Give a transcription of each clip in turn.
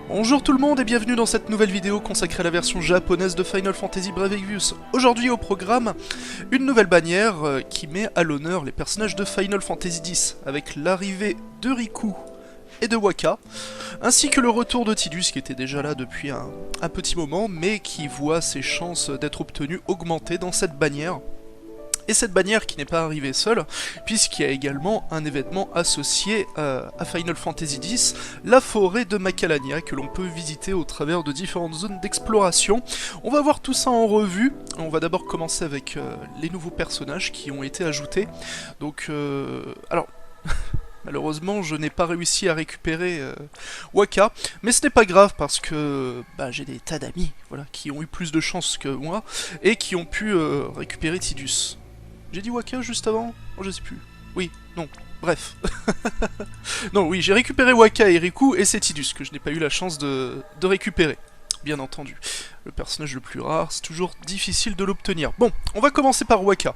Bonjour tout le monde et bienvenue dans cette nouvelle vidéo consacrée à la version japonaise de Final Fantasy Brave Exvius. Aujourd'hui au programme, une nouvelle bannière qui met à l'honneur les personnages de Final Fantasy X, avec l'arrivée de Riku et de Wakka, ainsi que le retour de Tidus qui était déjà là depuis un petit moment, mais qui voit ses chances d'être obtenues augmenter dans cette bannière. Et cette bannière qui n'est pas arrivée seule, puisqu'il y a également un événement associé à Final Fantasy X, la forêt de Macalania, que l'on peut visiter au travers de différentes zones d'exploration. On va voir tout ça en revue. On va d'abord commencer avec les nouveaux personnages qui ont été ajoutés. Donc, alors... Malheureusement, je n'ai pas réussi à récupérer Wakka, mais ce n'est pas grave parce que j'ai des tas d'amis voilà, qui ont eu plus de chance que moi et qui ont pu récupérer Tidus. J'ai dit Wakka juste avant? Oh, je sais plus. Oui, non, bref. Non, oui, j'ai récupéré Wakka et Riku et c'est Tidus que je n'ai pas eu la chance de récupérer. Bien entendu. Le personnage le plus rare, c'est toujours difficile de l'obtenir. Bon, on va commencer par Wakka.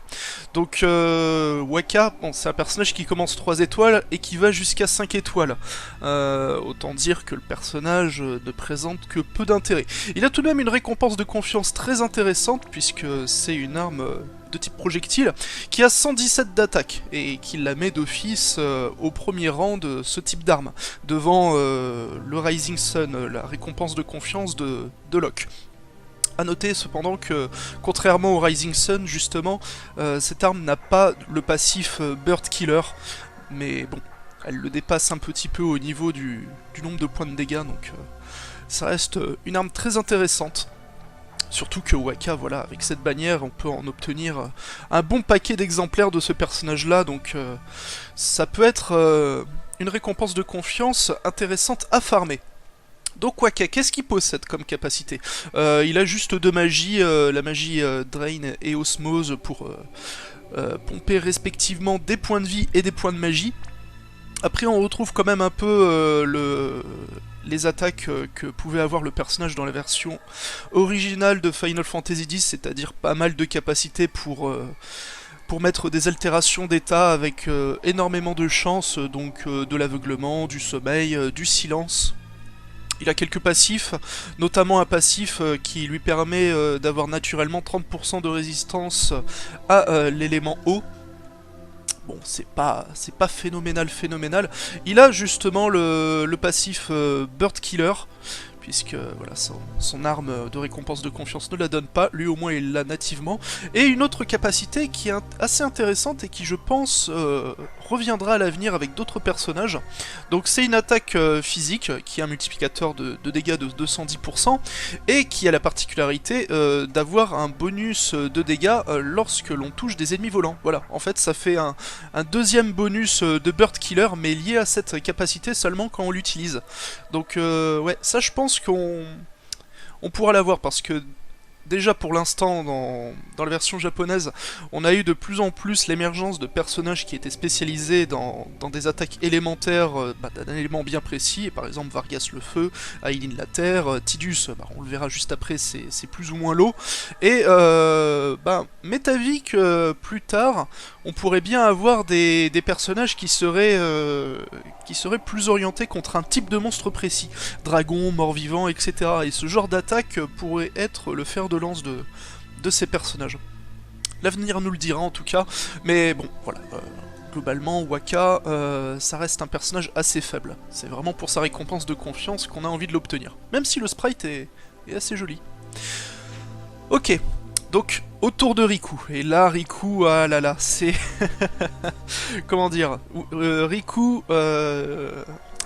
Donc, Wakka, bon, c'est un personnage qui commence 3 étoiles et qui va jusqu'à 5 étoiles. Autant dire que le personnage ne présente que peu d'intérêt. Il a tout de même une récompense de confiance très intéressante, puisque c'est une arme de type projectile, qui a 117 d'attaque, et qui la met d'office au premier rang de ce type d'arme, devant le Rising Sun, la récompense de confiance de Locke. A noter cependant que, contrairement au Rising Sun, justement, cette arme n'a pas le passif Bird Killer, mais bon, elle le dépasse un petit peu au niveau du nombre de points de dégâts, donc ça reste une arme très intéressante. Surtout que Wakka, voilà, avec cette bannière, on peut en obtenir un bon paquet d'exemplaires de ce personnage-là, donc ça peut être une récompense de confiance intéressante à farmer. Donc Wakka, qu'est-ce qu'il possède comme capacité? Il a juste deux magies, la magie Drain et Osmose pour pomper respectivement des points de vie et des points de magie. Après on retrouve quand même un peu les attaques que pouvait avoir le personnage dans la version originale de Final Fantasy X, c'est-à-dire pas mal de capacités pour mettre des altérations d'état avec énormément de chance, donc de l'aveuglement, du sommeil, du silence. Il a quelques passifs, notamment un passif qui lui permet d'avoir naturellement 30% de résistance à l'élément eau. Bon, c'est pas phénoménal. Il a justement le passif Bird Killer, puisque voilà, son arme de récompense de confiance ne la donne pas, lui au moins il l'a nativement. Et une autre capacité qui est assez intéressante et qui je pense reviendra à l'avenir avec d'autres personnages. Donc c'est une attaque physique qui a un multiplicateur de dégâts de 210% et qui a la particularité d'avoir un bonus de dégâts lorsque l'on touche des ennemis volants. Voilà, en fait ça fait un deuxième bonus de Bird Killer mais lié à cette capacité seulement quand on l'utilise. Donc ouais, ça je pense qu'on pourra l'avoir parce que déjà pour l'instant dans la version japonaise on a eu de plus en plus l'émergence de personnages qui étaient spécialisés dans des attaques élémentaires d'un élément bien précis, et par exemple Vargas le feu, Aileen la terre, Tidus, on le verra juste après, c'est plus ou moins l'eau, et m'est avis que plus tard on pourrait bien avoir des personnages qui seraient plus orientés contre un type de monstre précis, dragon, mort-vivant, etc. Et ce genre d'attaque pourrait être le fer de lance de ces personnages. L'avenir nous le dira en tout cas, mais bon, voilà. Globalement, Wakka, ça reste un personnage assez faible. C'est vraiment pour sa récompense de confiance qu'on a envie de l'obtenir. Même si le sprite est assez joli. Ok, donc autour de Riku. Et là, Riku, ah là là, c'est... Comment dire, Riku...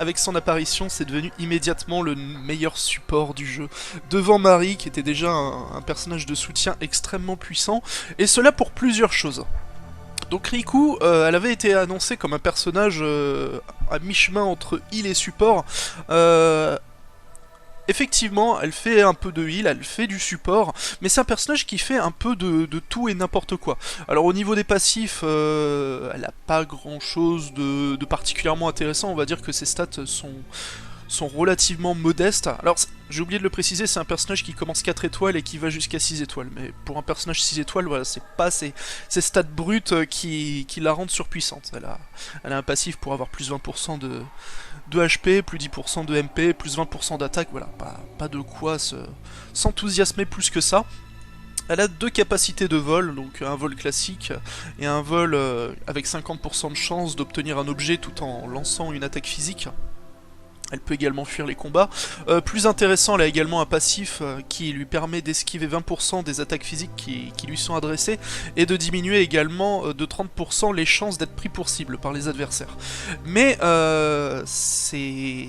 avec son apparition, c'est devenu immédiatement le meilleur support du jeu, devant Marie, qui était déjà un personnage de soutien extrêmement puissant, et cela pour plusieurs choses. Donc Riku, elle avait été annoncée comme un personnage à mi-chemin entre heal et support. Effectivement, elle fait un peu de heal, elle fait du support, mais c'est un personnage qui fait un peu de tout et n'importe quoi. Alors au niveau des passifs, elle a pas grand chose de particulièrement intéressant, on va dire que ses stats sont relativement modestes. Alors, j'ai oublié de le préciser, c'est un personnage qui commence 4 étoiles et qui va jusqu'à 6 étoiles. Mais pour un personnage 6 étoiles, voilà, c'est pas ces stats brutes qui la rendent surpuissante. Elle a un passif pour avoir plus 20% de HP, plus 10% de MP, plus 20% d'attaque, voilà, pas de quoi s'enthousiasmer plus que ça. Elle a 2 capacités de vol, donc un vol classique et un vol avec 50% de chance d'obtenir un objet tout en lançant une attaque physique. Elle peut également fuir les combats. Plus intéressant, elle a également un passif qui lui permet d'esquiver 20% des attaques physiques qui lui sont adressées et de diminuer également de 30% les chances d'être pris pour cible par les adversaires. Mais c'est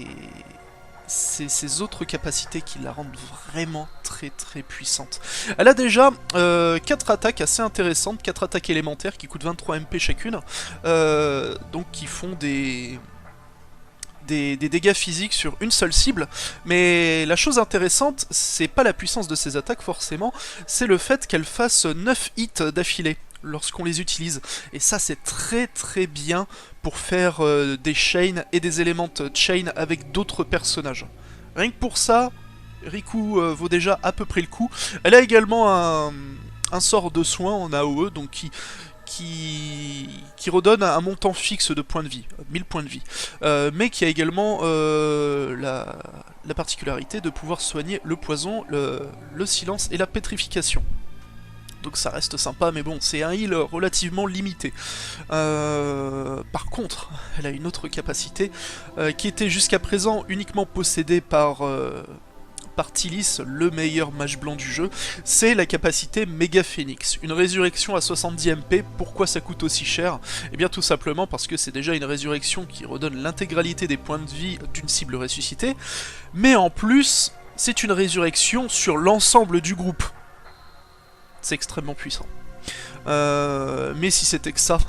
ces autres capacités qui la rendent vraiment très très puissante. Elle a déjà 4 attaques assez intéressantes, 4 attaques élémentaires qui coûtent 23 MP chacune, donc qui font des dégâts physiques sur une seule cible, mais la chose intéressante, c'est pas la puissance de ces attaques forcément, c'est le fait qu'elles fassent 9 hits d'affilée lorsqu'on les utilise, et ça c'est très très bien pour faire des chains et des éléments chain avec d'autres personnages. Rien que pour ça, Riku vaut déjà à peu près le coup. Elle a également un sort de soin en AOE, donc qui redonne un montant fixe de points de vie, 1000 points de vie, mais qui a également la particularité de pouvoir soigner le poison, le silence et la pétrification. Donc ça reste sympa, mais bon, c'est un heal relativement limité. Par contre, elle a une autre capacité qui était jusqu'à présent uniquement possédée par Tillis, le meilleur mage blanc du jeu, c'est la capacité Méga Phoenix, une résurrection à 70 MP. Pourquoi ça coûte aussi cher? Eh bien tout simplement parce que c'est déjà une résurrection qui redonne l'intégralité des points de vie d'une cible ressuscitée, mais en plus, c'est une résurrection sur l'ensemble du groupe. C'est extrêmement puissant. Mais si c'était que ça,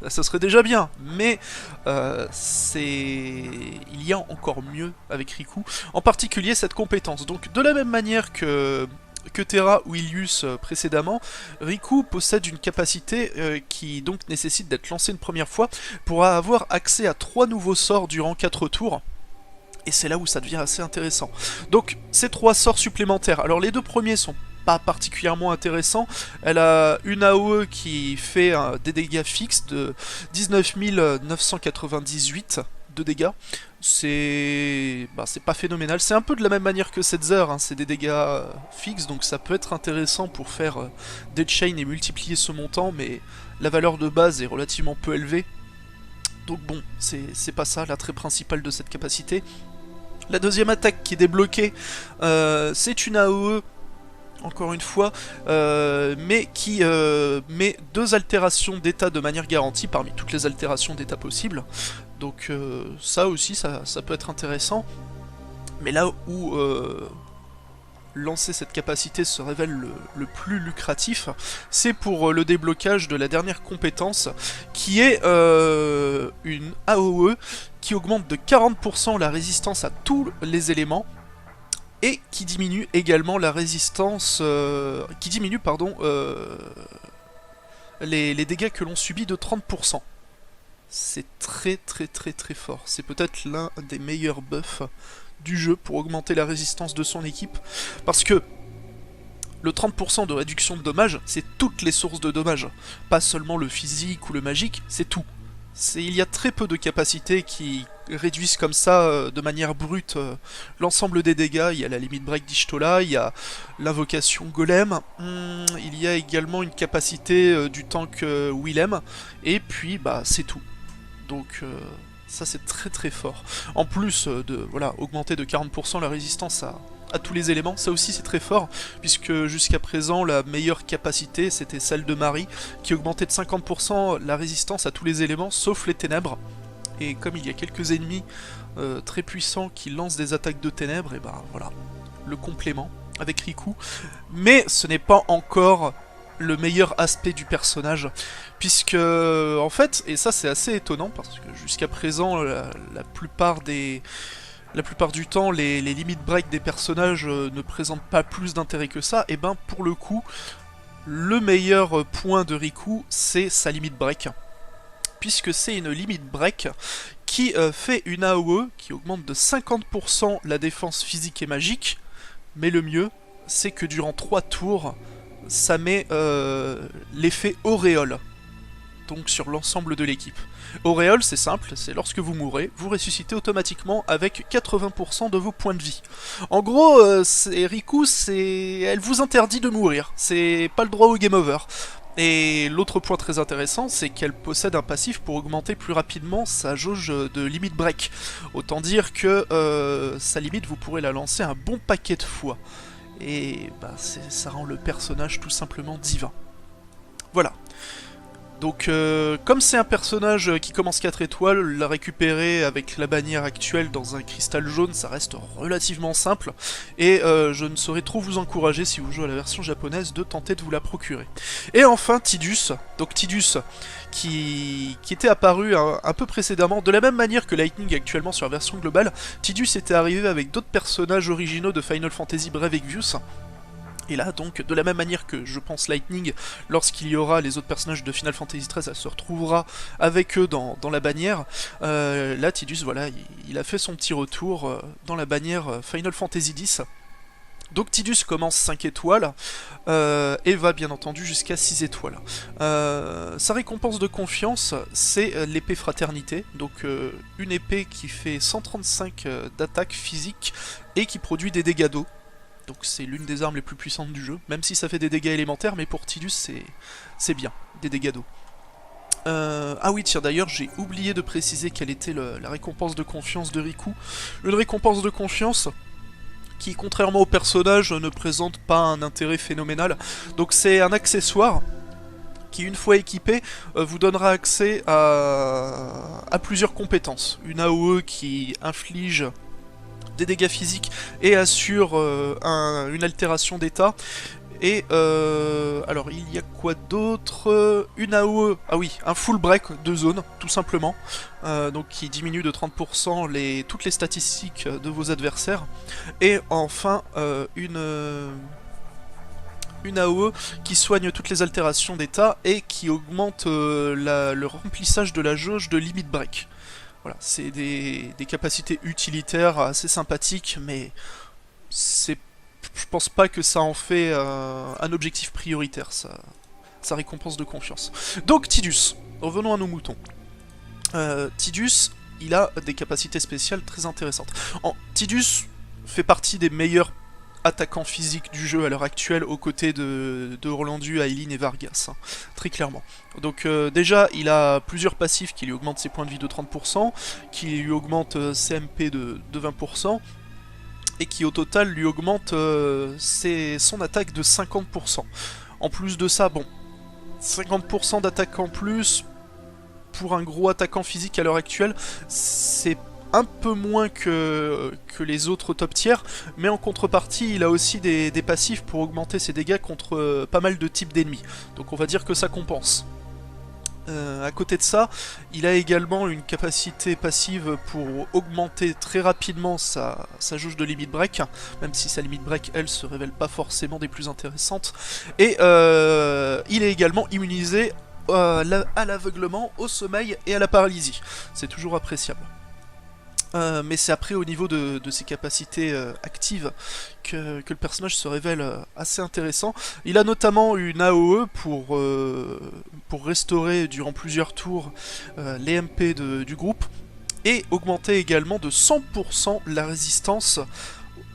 ça serait déjà bien. Mais il y a encore mieux avec Riku, en particulier cette compétence. Donc de la même manière que Terra ou Ilius précédemment, Riku possède une capacité qui donc nécessite d'être lancée une première fois pour avoir accès à 3 nouveaux sorts durant 4 tours. Et c'est là où ça devient assez intéressant. Donc ces 3 sorts supplémentaires, alors les 2 premiers sont pas particulièrement intéressant. Elle a une AOE qui fait des dégâts fixes de 19 998 de dégâts. C'est pas phénoménal. C'est un peu de la même manière que Setzer, hein. C'est des dégâts fixes, donc ça peut être intéressant pour faire des chains et multiplier ce montant, mais la valeur de base est relativement peu élevée. Donc bon, c'est pas ça l'attrait principal de cette capacité. La deuxième attaque qui est débloquée, c'est une AOE encore une fois, mais qui met 2 altérations d'état de manière garantie parmi toutes les altérations d'état possibles. Donc ça aussi, ça peut être intéressant. Mais là où lancer cette capacité se révèle le plus lucratif, c'est pour le déblocage de la dernière compétence, qui est une AOE qui augmente de 40% la résistance à tous les éléments, et qui diminue également la résistance... les dégâts que l'on subit de 30%. C'est très très très très fort. C'est peut-être l'un des meilleurs buffs du jeu pour augmenter la résistance de son équipe. Parce que le 30% de réduction de dommages, c'est toutes les sources de dommages. Pas seulement le physique ou le magique, c'est tout. Il y a très peu de capacités qui réduisent comme ça, de manière brute, l'ensemble des dégâts. Il y a la limite break d'Ishtola, il y a l'invocation Golem, il y a également une capacité du tank Willem, et puis c'est tout. Donc ça c'est très très fort. En plus de augmenter de 40% la résistance à tous les éléments, ça aussi c'est très fort, puisque jusqu'à présent la meilleure capacité c'était celle de Marie, qui augmentait de 50% la résistance à tous les éléments sauf les ténèbres. Et comme il y a quelques ennemis très puissants qui lancent des attaques de ténèbres, et voilà, le complément avec Riku. Mais ce n'est pas encore le meilleur aspect du personnage, puisque en fait, et ça c'est assez étonnant, parce que jusqu'à présent la plupart du temps, les limites break des personnages ne présentent pas plus d'intérêt que ça, et pour le coup, le meilleur point de Riku, c'est sa limite break. puisque c'est une limit break qui fait une AOE qui augmente de 50% la défense physique et magique, mais le mieux, c'est que durant 3 tours, ça met l'effet auréole, donc sur l'ensemble de l'équipe. Auréole, c'est simple, c'est lorsque vous mourrez, vous ressuscitez automatiquement avec 80% de vos points de vie. En gros, Riku, elle vous interdit de mourir, c'est pas le droit au game over. Et l'autre point très intéressant, c'est qu'elle possède un passif pour augmenter plus rapidement sa jauge de limit break. Autant dire que sa limite, vous pourrez la lancer un bon paquet de fois. Et bah, ça rend le personnage tout simplement divin. Voilà. Donc comme c'est un personnage qui commence 4 étoiles, la récupérer avec la bannière actuelle dans un cristal jaune, ça reste relativement simple, et je ne saurais trop vous encourager, si vous jouez à la version japonaise, de tenter de vous la procurer. Et enfin Tidus, donc Tidus qui était apparu un peu précédemment, de la même manière que Lightning actuellement sur la version globale, Tidus était arrivé avec d'autres personnages originaux de Final Fantasy Brave Exvius. Et là, donc, de la même manière que je pense Lightning, lorsqu'il y aura les autres personnages de Final Fantasy XIII, elle se retrouvera avec eux dans la bannière. Là, Tidus, voilà, il a fait son petit retour dans la bannière Final Fantasy X. Donc Tidus commence 5 étoiles et va bien entendu jusqu'à 6 étoiles. Sa récompense de confiance, c'est l'épée Fraternité, donc une épée qui fait 135 d'attaque physique et qui produit des dégâts d'eau. Donc c'est l'une des armes les plus puissantes du jeu, même si ça fait des dégâts élémentaires, mais pour Tidus c'est bien, des dégâts d'eau. Ah oui, tiens, d'ailleurs, j'ai oublié de préciser quelle était la récompense de confiance de Riku. Une récompense de confiance qui, contrairement au personnage, ne présente pas un intérêt phénoménal. Donc c'est un accessoire qui, une fois équipé, vous donnera accès à plusieurs compétences. Une AOE qui inflige des dégâts physiques et assure une altération d'état. Et alors il y a quoi d'autre? Une AOE, ah oui, un full break de zone, tout simplement, donc qui diminue de 30% toutes les statistiques de vos adversaires. Et enfin une AOE qui soigne toutes les altérations d'état et qui augmente le remplissage de la jauge de limit break. Voilà, c'est des capacités utilitaires assez sympathiques, mais je pense pas que ça en fait un objectif prioritaire, sa récompense de confiance. Donc Tidus, revenons à nos moutons. Tidus, il a des capacités spéciales très intéressantes. Tidus fait partie des meilleurs attaquants physiques du jeu à l'heure actuelle, aux côtés de Orlandu, Aileen et Vargas, hein, très clairement. Donc déjà, il a plusieurs passifs qui lui augmentent ses points de vie de 30%, qui lui augmentent ses MP de 20%, et qui au total lui augmente son attaque de 50%. En plus de ça, bon, 50% d'attaque en plus, pour un gros attaquant physique à l'heure actuelle, c'est un peu moins que les autres top tiers, mais en contrepartie, il a aussi des passifs pour augmenter ses dégâts contre pas mal de types d'ennemis. Donc on va dire que ça compense. À côté de ça, il a également une capacité passive pour augmenter très rapidement sa jauge de limit break, même si sa limit break, elle, se révèle pas forcément des plus intéressantes. Et il est également immunisé à l'aveuglement, au sommeil et à la paralysie. C'est toujours appréciable. Mais c'est après au niveau de ses capacités actives que le personnage se révèle assez intéressant. Il a notamment une AOE pour restaurer durant plusieurs tours les MP du groupe, et augmenter également de 100% la résistance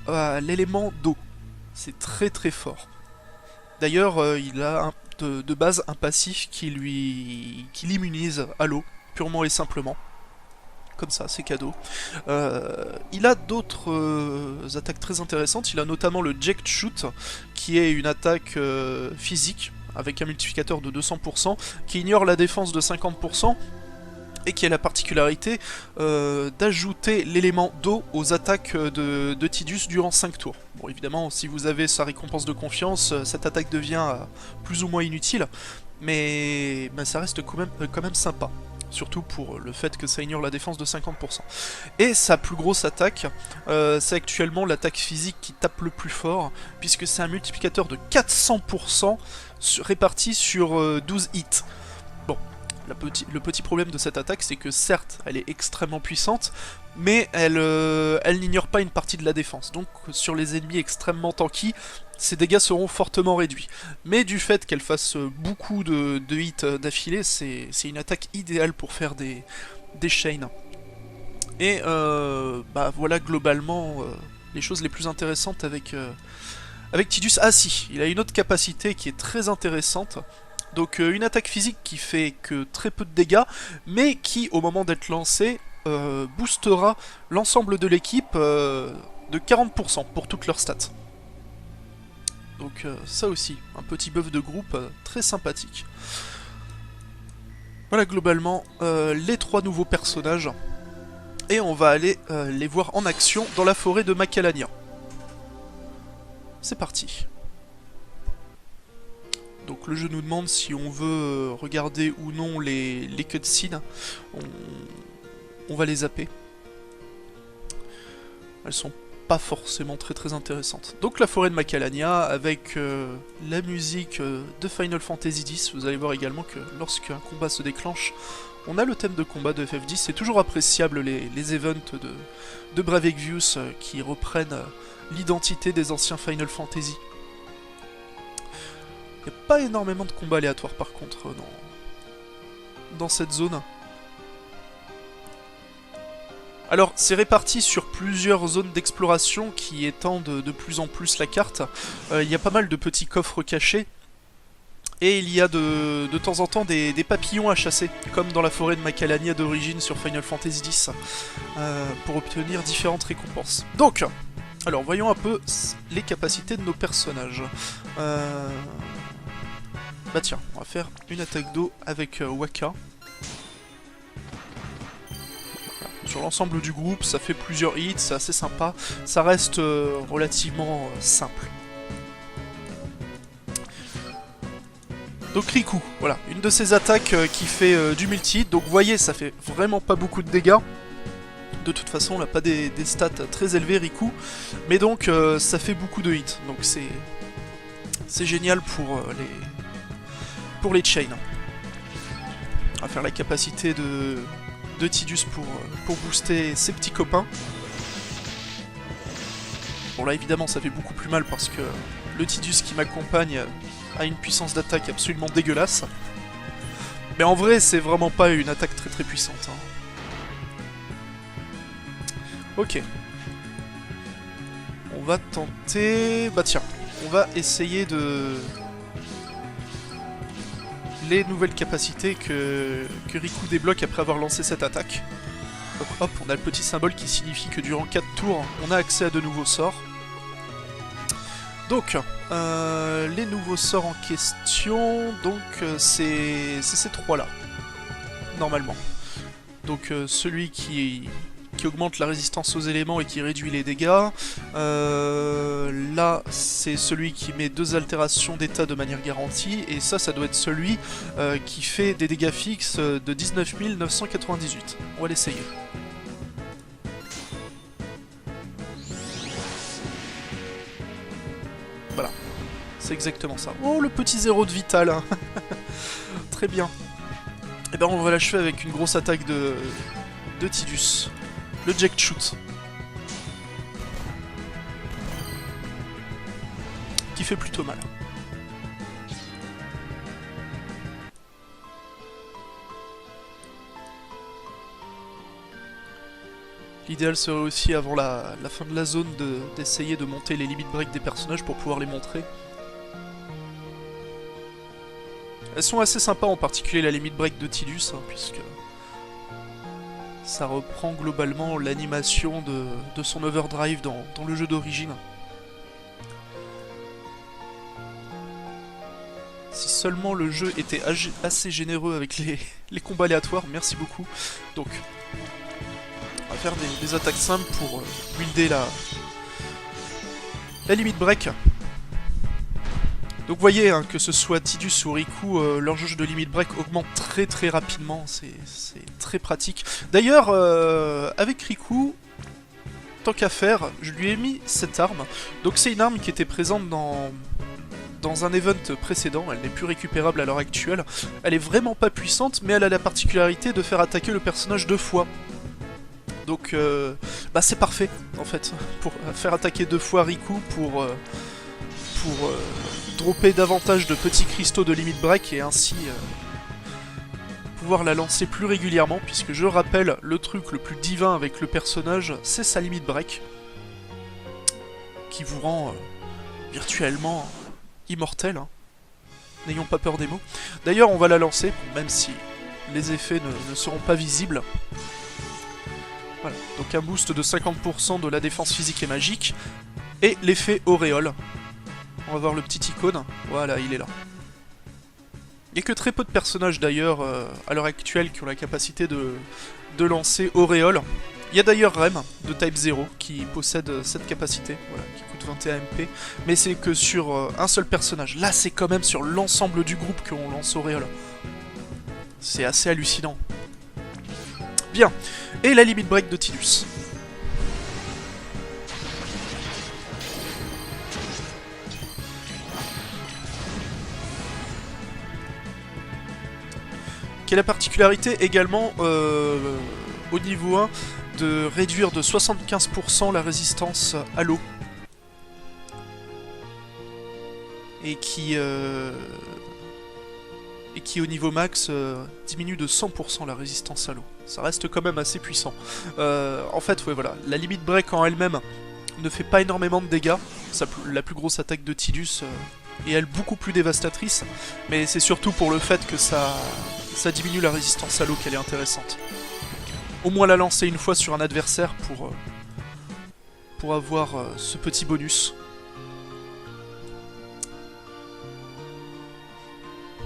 à l'élément d'eau. C'est très très fort. D'ailleurs, il a de base un passif qui l'immunise à l'eau, purement et simplement. Comme ça, c'est cadeau. Il a d'autres attaques très intéressantes. Il a notamment le Jacked Shoot, qui est une attaque physique, avec un multiplicateur de 200%, qui ignore la défense de 50%, et qui a la particularité d'ajouter l'élément d'eau aux attaques de Tidus durant 5 tours. Bon, évidemment, si vous avez sa récompense de confiance, cette attaque devient plus ou moins inutile, mais ça reste quand même sympa. Surtout pour le fait que ça ignore la défense de 50%. Et sa plus grosse attaque, c'est actuellement l'attaque physique qui tape le plus fort, puisque c'est un multiplicateur de 400% réparti sur 12 hits. Bon, le petit problème de cette attaque, c'est que certes, elle est extrêmement puissante, mais elle n'ignore pas une partie de la défense. Donc sur les ennemis extrêmement tanky, ses dégâts seront fortement réduits. Mais du fait qu'elle fasse beaucoup de hits d'affilée, c'est une attaque idéale pour faire des chains. Et bah voilà globalement les choses les plus intéressantes avec Tidus. Ah si, il a une autre capacité qui est très intéressante. Donc une attaque physique qui fait que très peu de dégâts, mais qui au moment d'être lancée boostera l'ensemble de l'équipe de 40% pour toutes leurs stats. Donc ça aussi, un petit buff de groupe très sympathique. Voilà globalement les 3 nouveaux personnages. Et on va aller les voir en action dans la forêt de Macalania. C'est parti. Donc le jeu nous demande si on veut regarder ou non les cutscenes. On va les zapper. Elles sont pas forcément très intéressantes. Donc la forêt de Macalania avec la musique de Final Fantasy X. Vous allez voir également que lorsqu'un combat se déclenche, on a le thème de combat de FF10. C'est toujours appréciable les events de Brave Exvius qui reprennent l'identité des anciens Final Fantasy. Il n'y a pas énormément de combats aléatoires par contre dans cette zone. Alors c'est réparti sur plusieurs zones d'exploration qui étendent de plus en plus la carte. Il y a pas mal de petits coffres cachés. Et il y a de temps en temps des papillons à chasser, comme dans la forêt de Macalania d'origine sur Final Fantasy X, pour obtenir différentes récompenses. Donc, alors voyons un peu les capacités de nos personnages. Bah tiens, on va faire une attaque d'eau avec Wakka. Sur l'ensemble du groupe, ça fait plusieurs hits, c'est assez sympa. Ça reste relativement simple. Donc Riku, voilà, une de ces attaques qui fait du multi-hit. Donc vous voyez, ça fait vraiment pas beaucoup de dégâts. De toute façon, on n'a pas des stats très élevés, Riku. Mais donc, ça fait beaucoup de hits. Donc c'est génial pour les chains. On va faire la capacité de Tidus pour booster ses petits copains. Bon là évidemment ça fait beaucoup plus mal parce que le Tidus qui m'accompagne a une puissance d'attaque absolument dégueulasse. Mais en vrai c'est vraiment pas une attaque très puissante. Hein. Ok. On va tenter... Bah tiens, on va essayer de... les nouvelles capacités que Riku débloque après avoir lancé cette attaque. Donc hop, on a le petit symbole qui signifie que durant 4 tours, on a accès à de nouveaux sorts. Donc, les nouveaux sorts en question, donc c'est ces 3-là, normalement. Donc celui qui augmente la résistance aux éléments et qui réduit les dégâts. Là, c'est celui qui met 2 altérations d'état de manière garantie. Et ça doit être celui qui fait des dégâts fixes de 19 998. On va l'essayer. Voilà. C'est exactement ça. Oh, le petit 0 de vital. Hein. Très bien. Et ben on va l'achever avec une grosse attaque de Tidus. Le Jack Shoot. Qui fait plutôt mal. L'idéal serait aussi avant la fin de la zone d'essayer de monter les limit break des personnages pour pouvoir les montrer. Elles sont assez sympas, en particulier la limit break de Tidus, hein, puisque ça reprend globalement l'animation de son overdrive dans le jeu d'origine. Si seulement le jeu était assez généreux avec les combats aléatoires, merci beaucoup. Donc, on va faire des attaques simples pour builder la limit break. Donc vous voyez, hein, que ce soit Tidus ou Riku, leur jauge de limit break augmente très rapidement, c'est très pratique. D'ailleurs, avec Riku, tant qu'à faire, je lui ai mis cette arme. Donc c'est une arme qui était présente dans dans un event précédent, elle n'est plus récupérable à l'heure actuelle. Elle est vraiment pas puissante, mais elle a la particularité de faire attaquer le personnage 2 fois. Donc bah c'est parfait en fait, pour faire attaquer 2 fois Riku pour dropper davantage de petits cristaux de limit break et ainsi pouvoir la lancer plus régulièrement, puisque je rappelle, le truc le plus divin avec le personnage, c'est sa limit break, qui vous rend virtuellement immortel, hein. N'ayons pas peur des mots. D'ailleurs, on va la lancer, même si les effets ne seront pas visibles. Voilà, donc un boost de 50% de la défense physique et magique, et l'effet auréole. On va voir le petit icône, voilà, il est là. Il n'y a que très peu de personnages d'ailleurs à l'heure actuelle qui ont la capacité de lancer auréole. Il y a d'ailleurs Rem de Type 0 qui possède cette capacité, voilà, qui coûte 21 MP, mais c'est que sur un seul personnage. Là c'est quand même sur l'ensemble du groupe qu'on lance auréole. C'est assez hallucinant. Bien, et la limit break de Tidus. Qui a la particularité également au niveau 1 de réduire de 75% la résistance à l'eau. Et qui au niveau max diminue de 100% la résistance à l'eau. Ça reste quand même assez puissant. En fait, ouais, voilà, la limit break en elle-même ne fait pas énormément de dégâts. La plus grosse attaque de Tidus est elle beaucoup plus dévastatrice, mais c'est surtout pour le fait que ça diminue la résistance à l'eau qu'elle est intéressante. Au moins la lancer une fois sur un adversaire pour avoir ce petit bonus.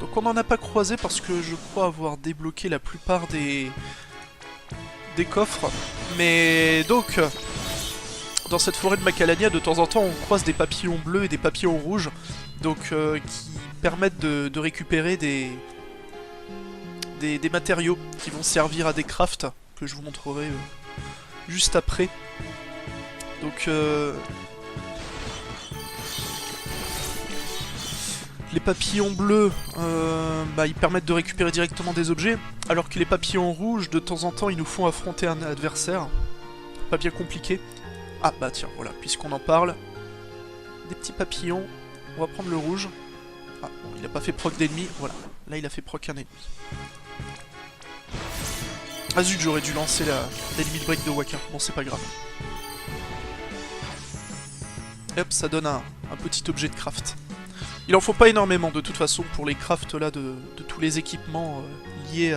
Donc on n'en a pas croisé parce que je crois avoir débloqué la plupart des coffres. Mais donc, dans cette forêt de Macalania, de temps en temps, on croise des papillons bleus et des papillons rouges. Donc, qui permettent de récupérer des matériaux qui vont servir à des crafts, que je vous montrerai juste après. Donc, les papillons bleus, ils permettent de récupérer directement des objets, alors que les papillons rouges, de temps en temps, ils nous font affronter un adversaire. Pas bien compliqué. Ah bah tiens, voilà, puisqu'on en parle. Des petits papillons, on va prendre le rouge. Ah, bon, il a pas fait proc d'ennemi, voilà. Là, il a fait proc un ennemi. Ah zut, j'aurais dû lancer la limit break de Waka. Bon, c'est pas grave. Hop, ça donne un petit objet de craft. Il en faut pas énormément de toute façon pour les crafts là de tous les équipements liés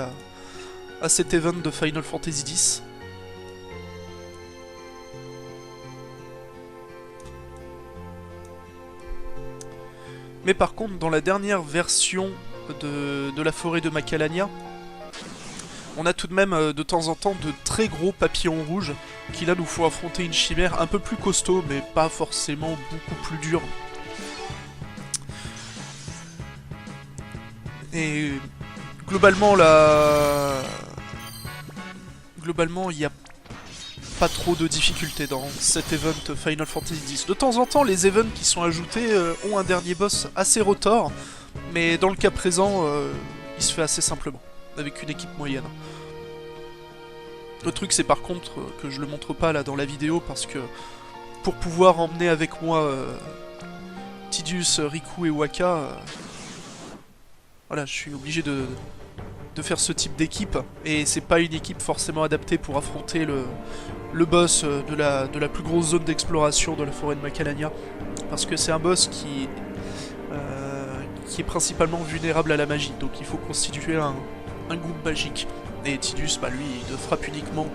à cet event de Final Fantasy X. Mais par contre, dans la dernière version de la forêt de Macalania, on a tout de même de temps en temps de très gros papillons rouges qui là nous font affronter une chimère un peu plus costaud, mais pas forcément beaucoup plus dure. Et globalement, il n'y a pas trop de difficultés dans cet event Final Fantasy X. De temps en temps, les events qui sont ajoutés ont un dernier boss assez retors, mais dans le cas présent, il se fait assez simplement, avec une équipe moyenne. Le truc, c'est par contre que je le montre pas là dans la vidéo, parce que pour pouvoir emmener avec moi Tidus, Riku et Waka, voilà, je suis obligé de faire ce type d'équipe, et c'est pas une équipe forcément adaptée pour affronter le boss de la plus grosse zone d'exploration de la forêt de Macalania, parce que c'est un boss qui est principalement vulnérable à la magie, donc il faut constituer un groupe magique, et Tidus, lui, il ne frappe uniquement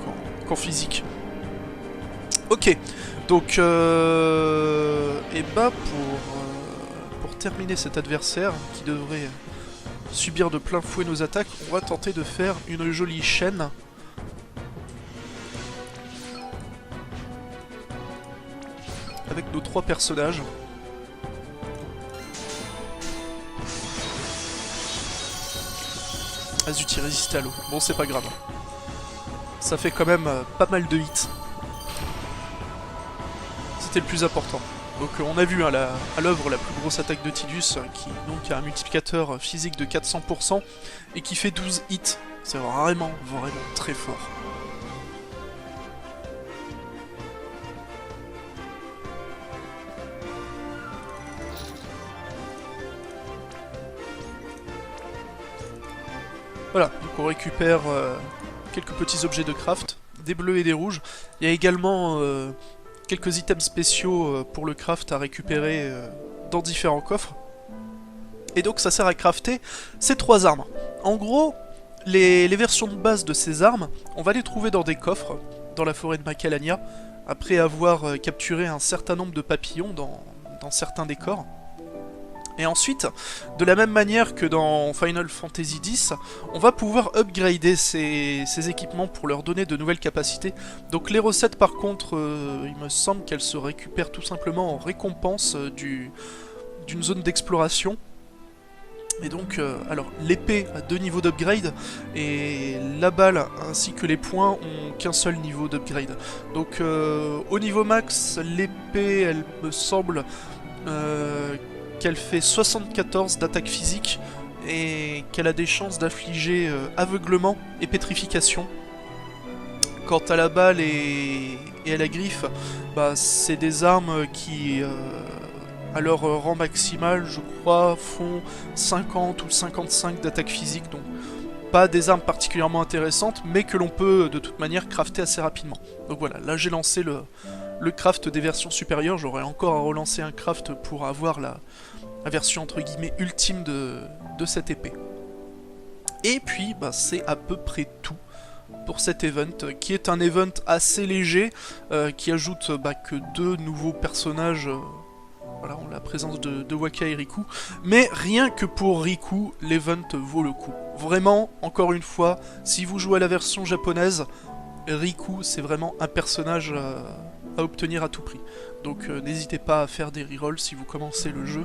qu'en physique. Ok, donc, pour terminer cet adversaire, qui devrait subir de plein fouet nos attaques, on va tenter de faire une jolie chaîne. Avec nos 3 personnages. Ah zut, il résistait à l'eau. Bon, c'est pas grave. Ça fait quand même pas mal de hits. C'était le plus important. Donc on a vu hein, à l'œuvre la plus grosse attaque de Tidus, qui donc a un multiplicateur physique de 400% et qui fait 12 hits. C'est vraiment très fort. Voilà, donc on récupère quelques petits objets de craft, des bleus et des rouges. Il y a également quelques items spéciaux pour le craft à récupérer dans différents coffres. Et donc ça sert à crafter ces 3 armes. En gros, les versions de base de ces armes, on va les trouver dans des coffres, dans la forêt de Macalania, après avoir capturé un certain nombre de papillons dans certains décors. Et ensuite, de la même manière que dans Final Fantasy X, on va pouvoir upgrader ces équipements pour leur donner de nouvelles capacités. Donc les recettes par contre, il me semble qu'elles se récupèrent tout simplement en récompense d'une zone d'exploration. Et donc, alors l'épée a 2 niveaux d'upgrade, et la balle ainsi que les poings ont qu'un seul niveau d'upgrade. Donc au niveau max, l'épée, elle me semble qu'elle fait 74 d'attaque physique, et qu'elle a des chances d'affliger aveuglement et pétrification. Quant à la balle et à la griffe, bah, c'est des armes qui... à leur rang maximal, je crois, font 50 ou 55 d'attaque physique, donc pas des armes particulièrement intéressantes, mais que l'on peut de toute manière crafter assez rapidement. Donc voilà, là j'ai lancé le craft des versions supérieures, j'aurais encore à relancer un craft pour avoir la version entre guillemets ultime de cette épée. Et puis, bah, c'est à peu près tout pour cet event, qui est un event assez léger, qui ajoute que 2 nouveaux personnages... Voilà, on a la présence de Wakka et Riku. Mais rien que pour Riku, l'event vaut le coup. Vraiment, encore une fois, si vous jouez à la version japonaise, Riku, c'est vraiment un personnage à obtenir à tout prix. Donc n'hésitez pas à faire des rerolls si vous commencez le jeu.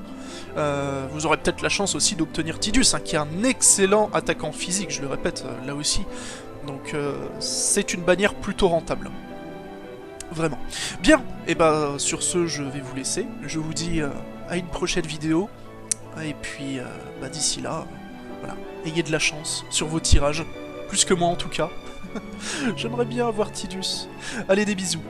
Vous aurez peut-être la chance aussi d'obtenir Tidus, hein, qui est un excellent attaquant physique, je le répète, là aussi. Donc c'est une bannière plutôt rentable. Vraiment. Bien, et bah sur ce, je vais vous laisser. Je vous dis à une prochaine vidéo. Et puis, d'ici là, voilà, ayez de la chance sur vos tirages. Plus que moi en tout cas. J'aimerais bien avoir Tidus. Allez, des bisous.